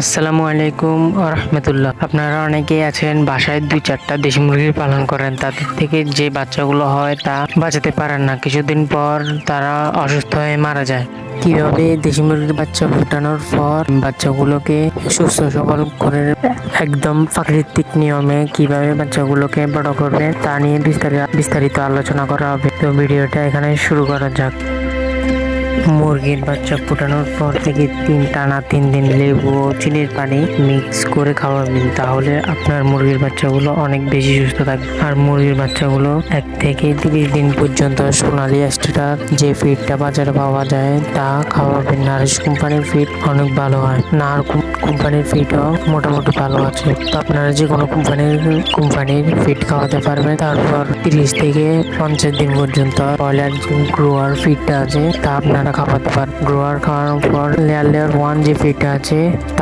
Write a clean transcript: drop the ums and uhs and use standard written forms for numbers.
আসসালামু আলাইকুম রহমতুল্লাহ। আপনারা অনেকেই আছেন বাসায় 2-4টা দেশি মুরগি পালন করেন, তাদের থেকে যে বাচ্চাগুলো হয় তা বাঁচাতে পারেন না, কিছুদিন পর তারা অসুস্থ হয়ে মারা যায়। কিভাবে দেশি মুরগির বাচ্চা ফোটানোর পর বাচ্চাগুলোকে সুস্থ সবল করে একদম প্রাকৃতিক নিয়মে কিভাবে বাচ্চাগুলোকে বড় করবে তা নিয়ে বিস্তারিত আলোচনা করা হবে। তো ভিডিওটা এখানে শুরু করা যাক। মুরগির বাচ্চা ফোটানোর পর থেকে টানা 3 দিন লেবু ও চিনির পানি মিক্স করে খাওয়াবেন, তাহলে আপনার মুরগির বাচ্চাগুলো অনেক বেশি সুস্থ থাকবে। আর মুরগির বাচ্চাগুলো 1 থেকে 30 দিন পর্যন্ত সোনালী এক্সট্রা যে ফিডটা বাজারে পাওয়া যায় তা খাওয়াবেন। নারিশ কোম্পানির ফিড অনেক ভালো হয়, নার কোম্পানির ফিডও মোটামুটি ভালো আছে। তো আপনারা যে কোনো কোম্পানির ফিড খাওয়াতে পারবেন। তারপর 30 থেকে 50 দিন পর্যন্ত ব্রয়লার গ্রোয়ার ফিডটা আছে তা আপনারা খাওয়াতে পারেন। গ্রোয়ার খাওয়ানোর পর লেয়ার 1 যে ফিডটা আছে তা